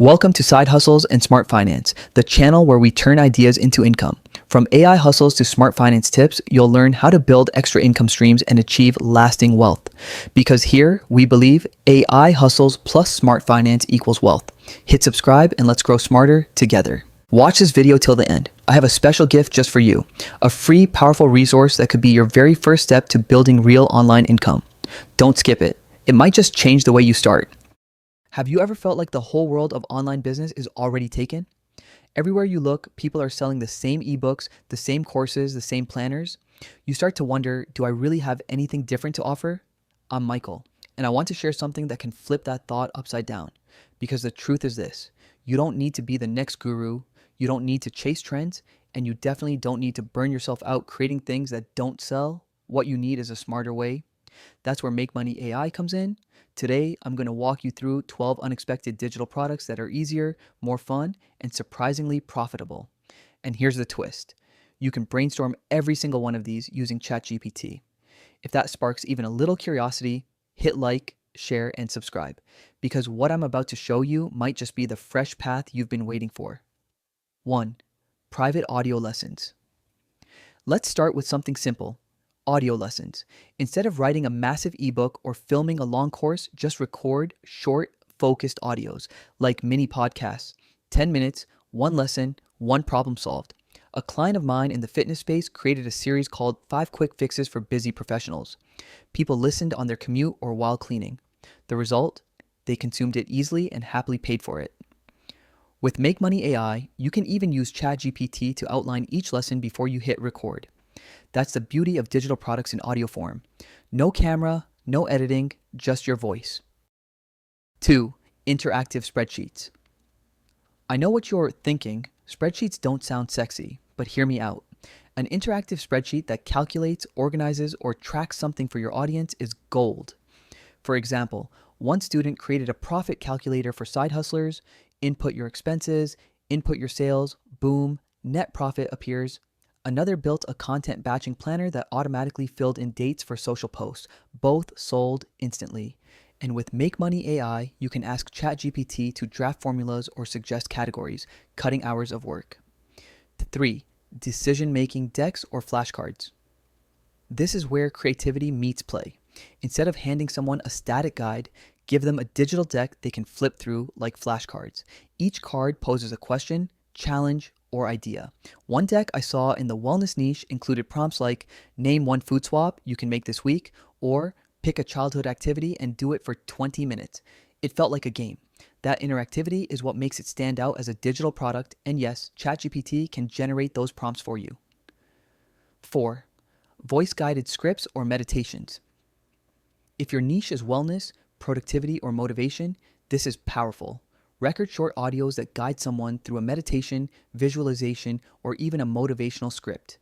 Welcome to Side Hustles and Smart Finance, the channel where we turn ideas into income. From AI hustles to smart finance tips, you'll learn how to build extra income streams and achieve lasting wealth. Because here, we believe AI hustles plus smart finance equals wealth. Hit subscribe and let's grow smarter together. Watch this video till the end. I have a special gift just for you, a free, powerful resource that could be your very first step to building real online income. Don't skip it. It might just change the way you start. Have you ever felt like the whole world of online business is already taken? Everywhere you look, people are selling the same ebooks, the same courses, the same planners. You start to wonder, do I really have anything different to offer? I'm Michael, and I want to share something that can flip that thought upside down. Because the truth is this, you don't need to be the next guru, you don't need to chase trends, and you definitely don't need to burn yourself out creating things that don't sell. What you need is a smarter way. That's where Make Money AI comes in. Today, I'm going to walk you through 12 unexpected digital products that are easier, more fun, and surprisingly profitable. And here's the twist. You can brainstorm every single one of these using ChatGPT. If that sparks even a little curiosity, hit like, share, and subscribe, because what I'm about to show you might just be the fresh path you've been waiting for. 1. Private audio lessons. Let's start with something simple. Audio lessons. Instead of writing a massive ebook or filming a long course, just record short, focused audios like mini podcasts. 10 minutes, one lesson, one problem solved. A client of mine in the fitness space created a series called 5 Quick Fixes for Busy Professionals. People listened on their commute or while cleaning. The result? They consumed it easily and happily paid for it. With Make Money AI, you can even use ChatGPT to outline each lesson before you hit record. That's the beauty of digital products in audio form. No camera, no editing, just your voice. 2. Interactive spreadsheets. I know what you're thinking. Spreadsheets don't sound sexy, but hear me out. An interactive spreadsheet that calculates, organizes, or tracks something for your audience is gold. For example, one student created a profit calculator for side hustlers. Input your expenses, input your sales, boom, net profit appears. Another built a content batching planner that automatically filled in dates for social posts. Both sold instantly. And with Make Money AI, you can ask ChatGPT to draft formulas or suggest categories, cutting hours of work. 3. Decision-making decks or flashcards. This is where creativity meets play. Instead of handing someone a static guide, give them a digital deck they can flip through like flashcards. Each card poses a question, challenge, or idea. One deck I saw in the wellness niche included prompts like name one food swap you can make this week, or pick a childhood activity and do it for 20 minutes. It felt like a game. That interactivity is what makes it stand out as a digital product, and yes, ChatGPT can generate those prompts for you. 4. Voice-guided scripts or meditations. If your niche is wellness, productivity, or motivation, this is powerful. Record short audios that guide someone through a meditation, visualization, or even a motivational script.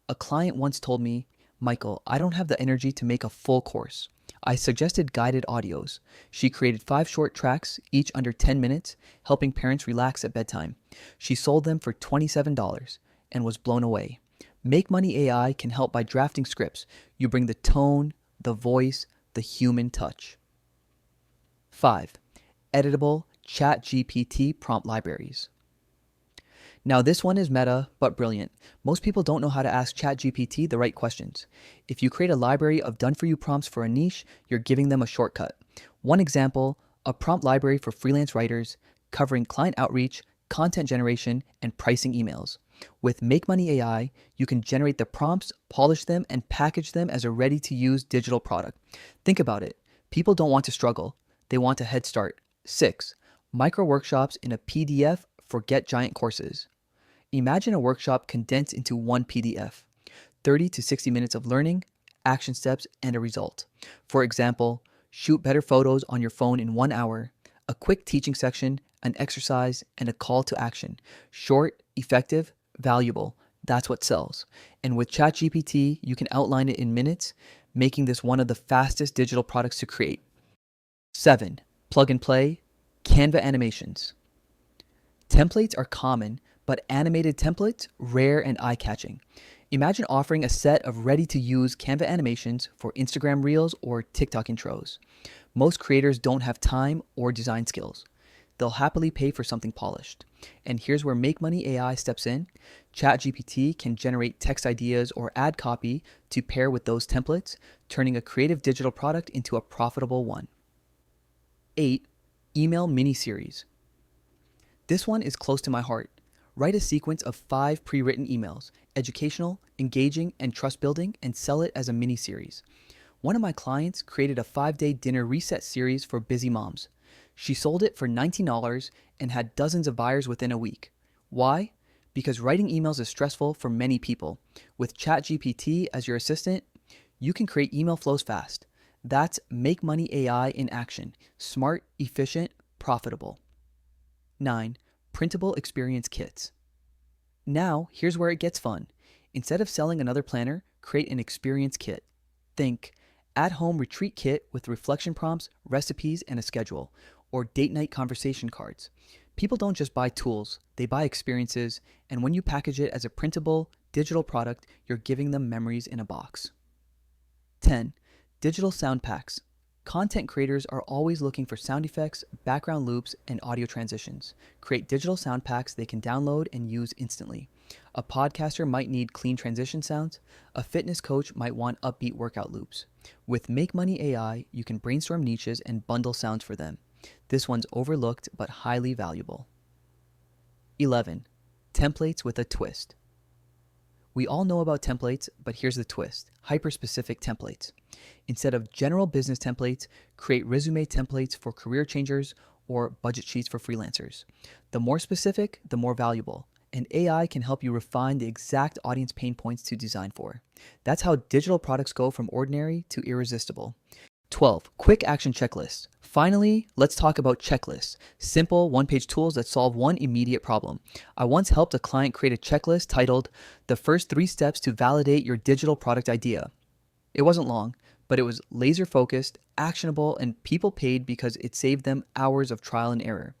A client once told me, Michael, I don't have the energy to make a full course. I suggested guided audios. She created 5 short tracks, each under 10 minutes, helping parents relax at bedtime. She sold them for $27 and was blown away. Make Money AI can help by drafting scripts. You bring the tone, the voice, the human touch. 5. Editable ChatGPT prompt libraries. Now this one is meta, but brilliant. Most people don't know how to ask ChatGPT the right questions. If you create a library of done-for-you prompts for a niche, you're giving them a shortcut. One example, a prompt library for freelance writers, covering client outreach, content generation, and pricing emails. With Make Money AI, you can generate the prompts, polish them, and package them as a ready-to-use digital product. Think about it. People don't want to struggle. They want a head start. 6. Micro workshops in a PDF for Get Giant courses. Imagine a workshop condensed into one PDF. 30 to 60 minutes of learning, action steps, and a result. For example, shoot better photos on your phone in 1 hour, a quick teaching section, an exercise, and a call to action. Short, effective, valuable. That's what sells. And with ChatGPT, you can outline it in minutes, making this one of the fastest digital products to create. 7. Plug and play, Canva animations. Templates are common, but animated templates, rare and eye-catching. Imagine offering a set of ready-to-use Canva animations for Instagram Reels or TikTok intros. Most creators don't have time or design skills. they'll happily pay for something polished. And here's where Make Money AI steps in. ChatGPT can generate text ideas or ad copy to pair with those templates, turning a creative digital product into a profitable one. 8. Email mini-series. This one is close to my heart. Write a sequence of 5 pre-written emails, educational, engaging, and trust-building, and sell it as a mini-series. One of my clients created a 5-day dinner reset series for busy moms. She sold it for $19 and had dozens of buyers within a week. Why? Because writing emails is stressful for many people. With ChatGPT as your assistant, you can create email flows fast. That's Make Money AI in action. Smart, efficient, profitable. 9. Printable experience kits. Now, here's where it gets fun. Instead of selling another planner, create an experience kit. Think at-home retreat kit with reflection prompts, recipes, and a schedule, or date night conversation cards. People don't just buy tools, they buy experiences, and when you package it as a printable, digital product, you're giving them memories in a box. 10. Digital sound packs. Content creators are always looking for sound effects, background loops, and audio transitions. Create digital sound packs they can download and use instantly. A podcaster might need clean transition sounds. A fitness coach might want upbeat workout loops. With Make Money AI, you can brainstorm niches and bundle sounds for them. This one's overlooked but highly valuable. 11. Templates with a twist. We all know about templates, but here's the twist. Hyper-specific templates. Instead of general business templates, create resume templates for career changers or budget sheets for freelancers. The more specific, the more valuable. And AI can help you refine the exact audience pain points to design for. That's how digital products go from ordinary to irresistible. 12. Quick action checklists. Finally, let's talk about checklists. Simple, one-page tools that solve one immediate problem. I once helped a client create a checklist titled, "The First 3 Steps to Validate Your Digital Product Idea." It wasn't long, but it was laser-focused, actionable, and people paid because it saved them hours of trial and error.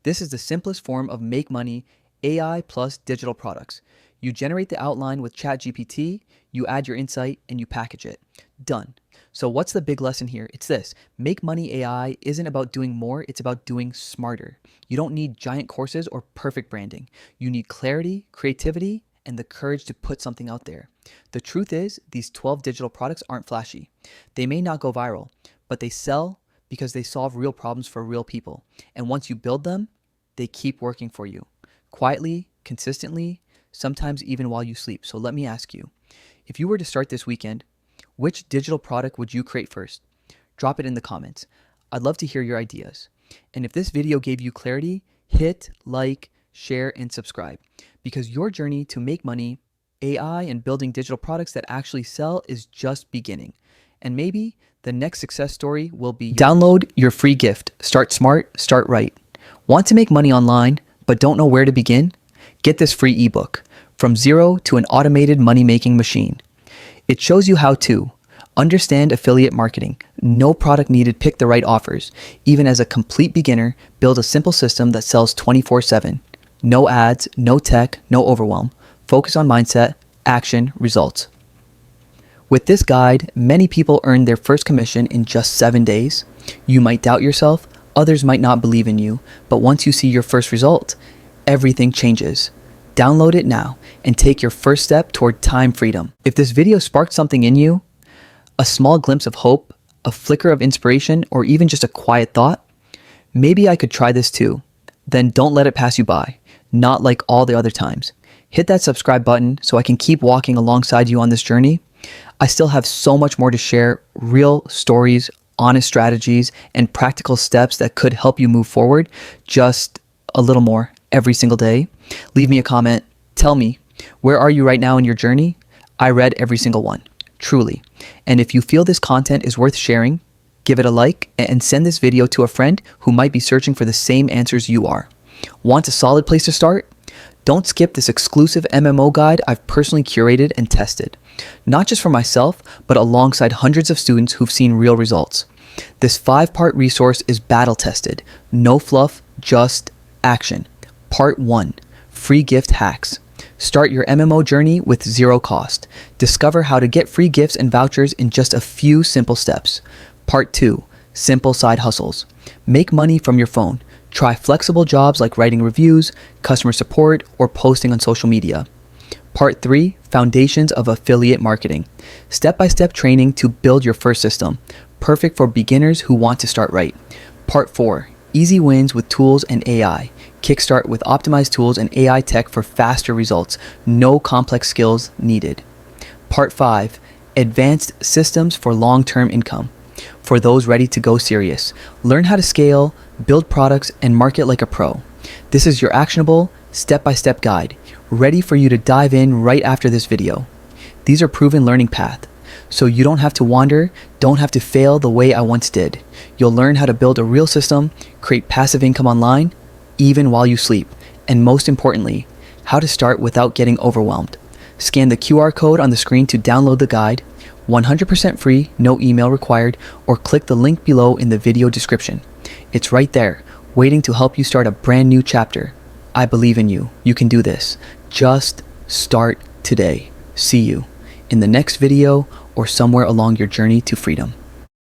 This is the simplest form of Make Money AI plus digital products. You generate the outline with ChatGPT, you add your insight, and you package it. Done. So what's the big lesson here? It's this. Make Money AI isn't about doing more, it's about doing smarter. You don't need giant courses or perfect branding. You need clarity, creativity, and the courage to put something out there. The truth is, these 12 digital products aren't flashy. They may not go viral, but they sell because they solve real problems for real people. And once you build them, they keep working for you. Quietly, consistently, sometimes even while you sleep. So let me ask you, if you were to start this weekend, which digital product would you create first? Drop it in the comments. I'd love to hear your ideas. And if this video gave you clarity, hit like, share, and subscribe. Because your journey to make money, AI, and building digital products that actually sell is just beginning. And maybe the next success story will be download your free gift. Start smart, start right. Want to make money online, but don't know where to begin? Get this free ebook, From Zero to an Automated Money-Making Machine. It shows you how to understand affiliate marketing, no product needed, pick the right offers. Even as a complete beginner, build a simple system that sells 24/7. No ads, no tech, no overwhelm. Focus on mindset, action, results. With this guide, many people earn their first commission in just 7 days. You might doubt yourself, others might not believe in you, but once you see your first result, everything changes. Download it now and take your first step toward time freedom. If this video sparked something in you, a small glimpse of hope, a flicker of inspiration, or even just a quiet thought, maybe I could try this too. Then don't let it pass you by, not like all the other times. Hit that subscribe button so I can keep walking alongside you on this journey. I still have so much more to share, real stories, honest strategies, and practical steps that could help you move forward just a little more every single day. Leave me a comment. Tell me, where are you right now in your journey? I read every single one, truly. And if you feel this content is worth sharing, give it a like and send this video to a friend who might be searching for the same answers you are. Want a solid place to start? Don't skip this exclusive MMO guide I've personally curated and tested, not just for myself, but alongside hundreds of students who've seen real results. This 5-part resource is battle tested, no fluff, just action. Part 1, free gift hacks. Start your MMO journey with zero cost. Discover how to get free gifts and vouchers in just a few simple steps. Part 2, simple side hustles. Make money from your phone. Try flexible jobs like writing reviews, customer support, or posting on social media. Part 3, Foundations of Affiliate Marketing. Step-by-step training to build your first system. Perfect for beginners who want to start right. Part 4, Easy Wins with Tools and AI. Kickstart with optimized tools and AI tech for faster results. No complex skills needed. Part 5, Advanced Systems for Long-Term Income. For those ready to go serious. Learn how to scale, build products, and market like a pro. This is your actionable, step-by-step guide, ready for you to dive in right after this video. These are proven learning paths, so you don't have to wander, don't have to fail the way I once did. You'll learn how to build a real system, create passive income online, even while you sleep, and most importantly, how to start without getting overwhelmed. Scan the QR code on the screen to download the guide, 100% free, no email required, or click the link below in the video description. It's right there, waiting to help you start a brand new chapter. I believe in you. You can do this. Just start today. See you in the next video or somewhere along your journey to freedom.